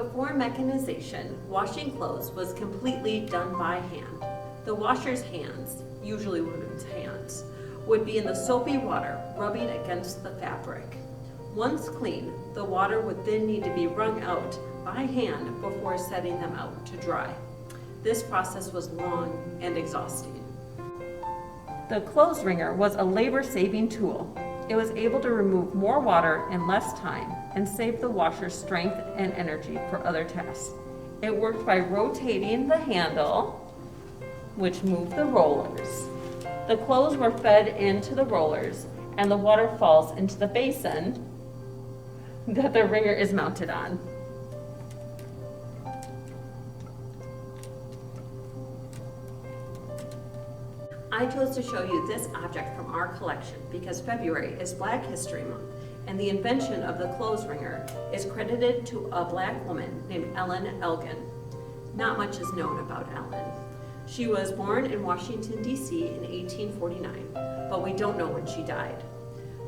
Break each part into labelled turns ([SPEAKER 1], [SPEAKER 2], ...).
[SPEAKER 1] Before mechanization, washing clothes was completely done by hand. The washer's hands, usually women's hands, would be in the soapy water rubbing against the fabric. Once clean, the water would then need to be wrung out by hand before setting them out to dry. This process was long and exhausting. The clothes wringer was a labor-saving tool. It was able to remove more water in less time and save the washer's strength and energy for other tasks. It worked by rotating the handle, which moved the rollers. The clothes were fed into the rollers, and the water falls into the basin that the wringer is mounted on. I chose to show you this object from our collection because February is Black History Month, and the invention of the clothes wringer is credited to a Black woman named Ellen Elgin. Not much is known about Ellen. She was born in Washington, D.C. in 1849, but we don't know when she died.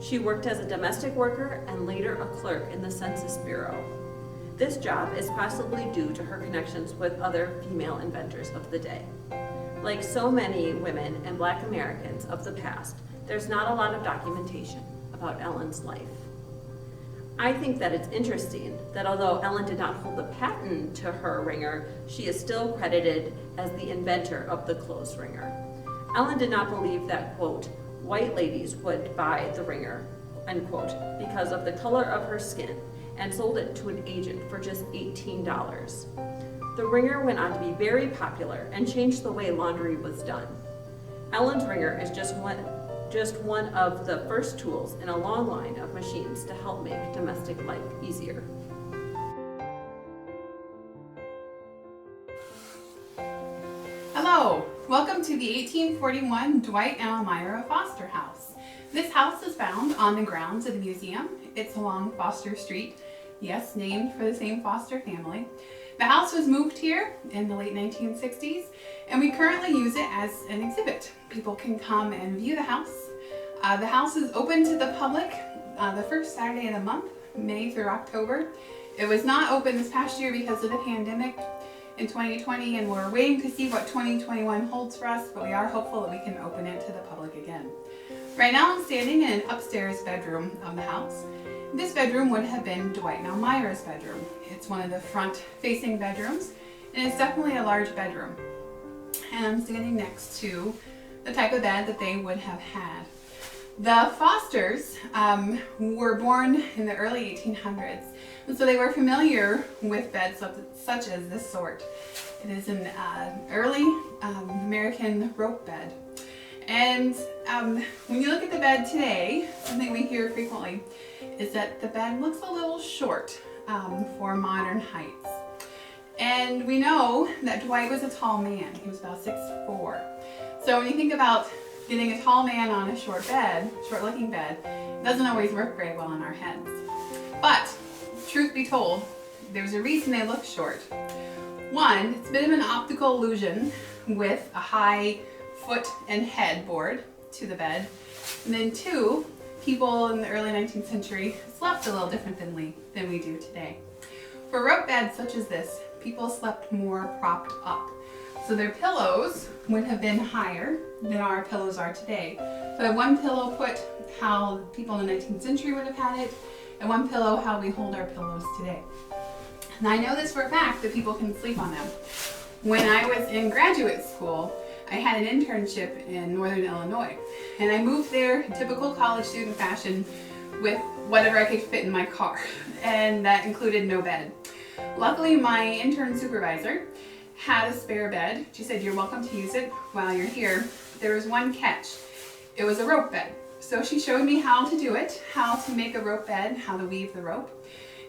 [SPEAKER 1] She worked as a domestic worker and later a clerk in the Census Bureau. This job is possibly due to her connections with other female inventors of the day. Like so many women and Black Americans of the past, there's not a lot of documentation about Ellen's life. I think that it's interesting that although Ellen did not hold the patent to her wringer, she is still credited as the inventor of the clothes wringer. Ellen did not believe that, quote, white ladies would buy the wringer, unquote, because of the color of her skin, and sold it to an agent for just $18. The wringer went on to be very popular and changed the way laundry was done. Ellen's wringer is just one of the first tools in a long line of machines to help make domestic life easier.
[SPEAKER 2] Hello, welcome to the 1841 Dwight and Elmira Foster House. This house is found on the grounds of the museum. It's along Foster Street, yes, named for the same Foster family. The house was moved here in the late 1960s, and we currently use it as an exhibit. People can come and view the house. The house is open to the public the first Saturday of the month, May through October. It was not open this past year because of the pandemic in 2020, and we're waiting to see what 2021 holds for us, but we are hopeful that we can open it to the public again. Right now I'm standing in an upstairs bedroom of the house. This bedroom would have been Dwight and Elmira's bedroom. It's one of the front-facing bedrooms, and it's definitely a large bedroom. And I'm standing next to the type of bed that they would have had. The Fosters were born in the early 1800s, and so they were familiar with beds such as this sort. It is an early American rope bed. And when you look at the bed today, something we hear frequently is that the bed looks a little short for modern heights. And we know that Dwight was a tall man. He was about 6'4". So when you think about getting a tall man on a short looking bed, it doesn't always work very well on our heads. But truth be told, there's a reason they look short. One, it's a bit of an optical illusion with a high foot and head board to the bed. And then two, people in the early 19th century slept a little different than we do today. For rope beds such as this, people slept more propped up. So their pillows would have been higher than our pillows are today. So one pillow put how people in the 19th century would have had it, and one pillow how we hold our pillows today. And I know this for a fact that people can sleep on them. When I was in graduate school, I had an internship in Northern Illinois, and I moved there in typical college student fashion with whatever I could fit in my car, and that included no bed. Luckily, my intern supervisor had a spare bed. She said, "You're welcome to use it while you're here." There was one catch. It was a rope bed. So she showed me how to do it, how to make a rope bed, how to weave the rope,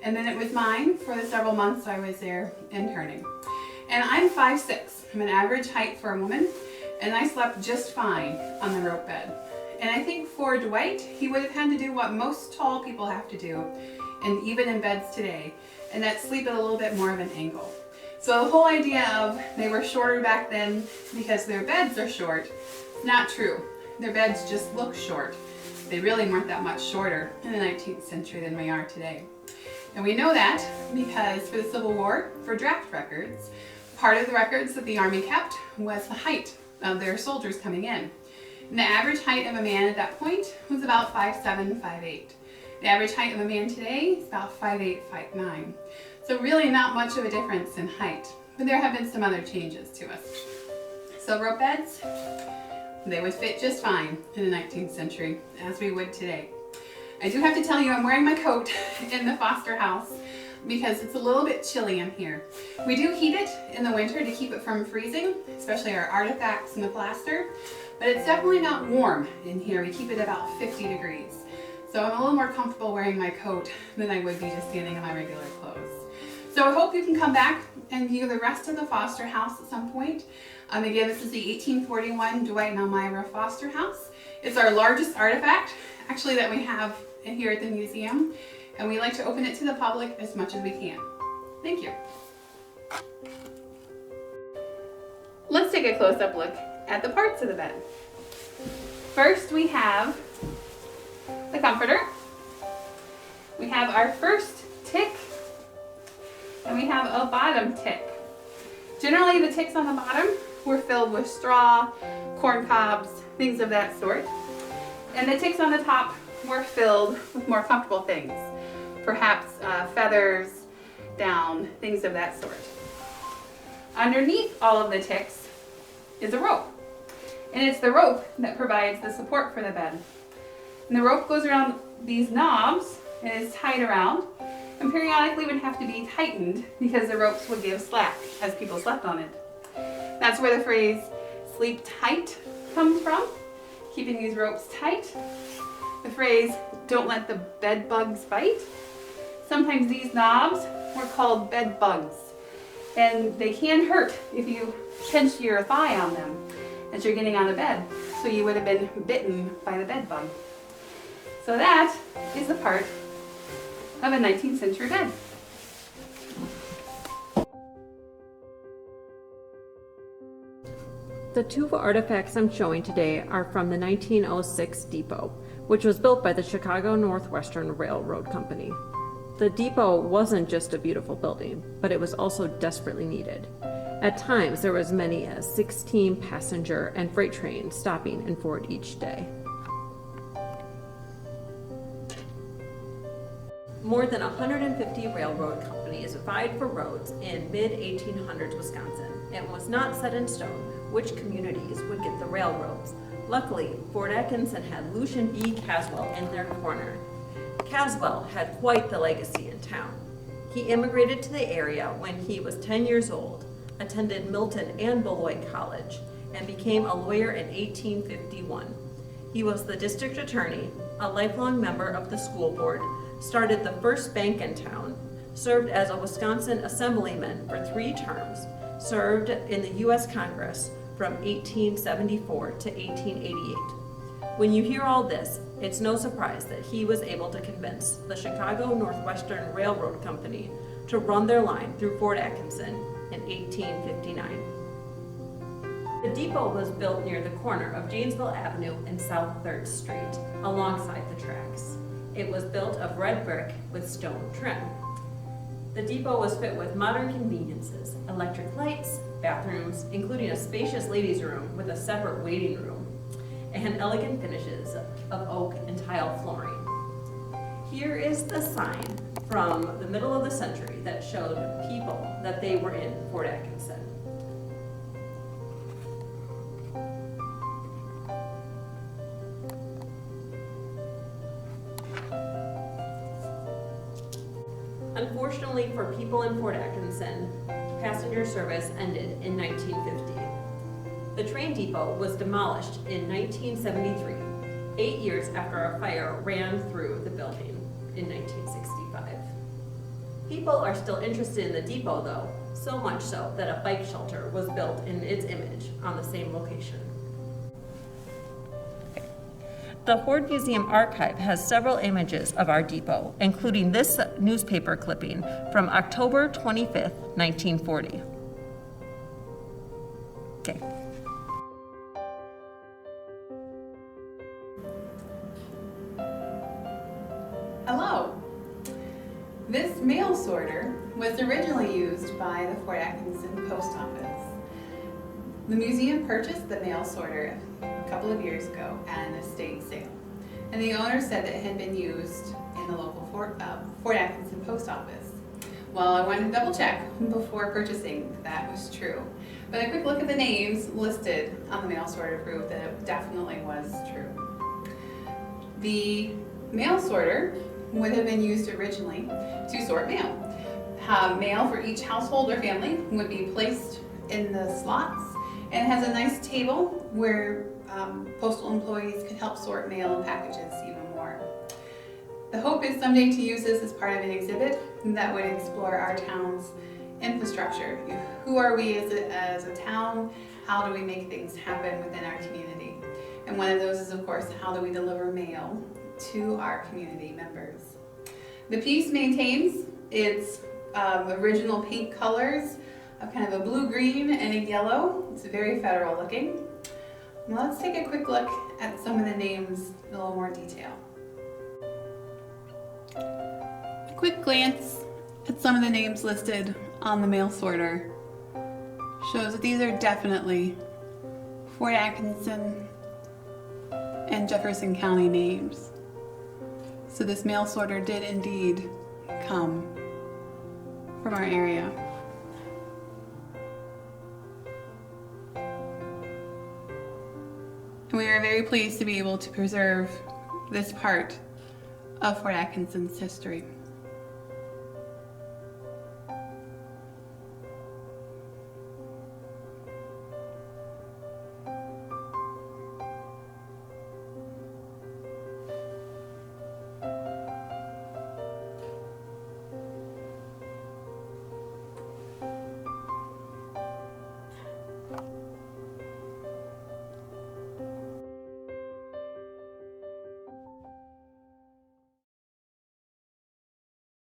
[SPEAKER 2] and then it was mine for the several months I was there interning. And I'm 5'6". I'm an average height for a woman, and I slept just fine on the rope bed. And I think for Dwight, he would have had to do what most tall people have to do, and even in beds today, and that's sleep at a little bit more of an angle. So the whole idea of they were shorter back then because their beds are short, not true. Their beds just look short. They really weren't that much shorter in the 19th century than we are today. And we know that because for the Civil War, for draft records, part of the records that the Army kept was the height of their soldiers coming in. And the average height of a man at that point was about 5'7", 5'8". The average height of a man today is about 5'8", 5'9". So really not much of a difference in height, but there have been some other changes to us. So rope beds, they would fit just fine in the 19th century, as we would today. I do have to tell you I'm wearing my coat in the Foster house because it's a little bit chilly in here. We do heat it in the winter to keep it from freezing, especially our artifacts and the plaster, but it's definitely not warm in here. We keep it about 50 degrees. So I'm a little more comfortable wearing my coat than I would be just standing in my regular clothes. So I hope you can come back and view the rest of the Foster house at some point. Again, this is the 1841 Dwight and Elmira Foster house. It's our largest artifact, actually, that we have here at the museum, and we like to open it to the public as much as we can. Thank you. Let's take a close-up look at the parts of the bed. First, we have the comforter. We have our first tick, and we have a bottom tick. Generally, the ticks on the bottom were filled with straw, corn cobs, things of that sort. And the ticks on the top were filled with more comfortable things, perhaps feathers, down, things of that sort. Underneath all of the ticks is a rope, and it's the rope that provides the support for the bed. And the rope goes around these knobs and is tied around, and periodically would have to be tightened because the ropes would give slack as people slept on it. That's where the phrase "sleep tight" comes from, keeping these ropes tight. The phrase "don't let the bed bugs bite." Sometimes these knobs were called bed bugs, and they can hurt if you pinch your thigh on them as you're getting out of bed. So you would have been bitten by the bed bug. So that is the part of a 19th century bed.
[SPEAKER 1] The two artifacts I'm showing today are from the 1906 depot, which was built by the Chicago Northwestern Railroad Company. The depot wasn't just a beautiful building, but it was also desperately needed. At times, there were as many as 16 passenger and freight trains stopping in Ford each day. More than 150 railroad companies vied for roads in mid-1800s Wisconsin. It was not set in stone which communities would get the railroads. Luckily, Fort Atkinson had Lucian B. Caswell in their corner. Caswell had quite the legacy in town. He immigrated to the area when he was 10 years old, attended Milton and Beloit College, and became a lawyer in 1851. He was the district attorney, a lifelong member of the school board, started the first bank in town, served as a Wisconsin assemblyman for 3 terms, served in the U.S. Congress from 1874 to 1888. When you hear all this, it's no surprise that he was able to convince the Chicago Northwestern Railroad Company to run their line through Fort Atkinson in 1859. The depot was built near the corner of Janesville Avenue and South 3rd Street, alongside the tracks. It was built of red brick with stone trim. The depot was fit with modern conveniences, electric lights, bathrooms, including a spacious ladies' room with a separate waiting room, and elegant finishes of oak and tile flooring. Here is the sign from the middle of the century that showed people that they were in Fort Atkinson. Unfortunately for people in Fort Atkinson, passenger service ended in 1950. The train depot was demolished in 1973, 8 years after a fire ran through the building in 1965. People are still interested in the depot though, so much so that a bike shelter was built in its image on the same location. The Hoard Museum archive has several images of our depot, including this newspaper clipping from October 25th, 1940. Okay.
[SPEAKER 2] Hello. This may sorter was originally used by the Fort Atkinson Post Office. The museum purchased the mail sorter a couple of years ago at an estate sale, and the owner said that it had been used in the local Fort Atkinson Post Office. Well, I wanted to double check before purchasing that was true, but a quick look at the names listed on the mail sorter proved that it definitely was true. The mail sorter would have been used originally to sort mail. Mail for each household or family would be placed in the slots, and it has a nice table where postal employees could help sort mail and packages even more. The hope is someday to use this as part of an exhibit that would explore our town's infrastructure. Who are we as a town? How do we make things happen within our community? And one of those is, of course, how do we deliver mail to our community members? The piece maintains its original paint colors of kind of a blue-green and a yellow. It's very federal looking. Now let's take a quick look at some of the names in a little more detail. A quick glance at some of the names listed on the mail sorter shows that these are definitely Fort Atkinson and Jefferson County names. So this mail sorter did indeed come from our area. And we are very pleased to be able to preserve this part of Fort Atkinson's history.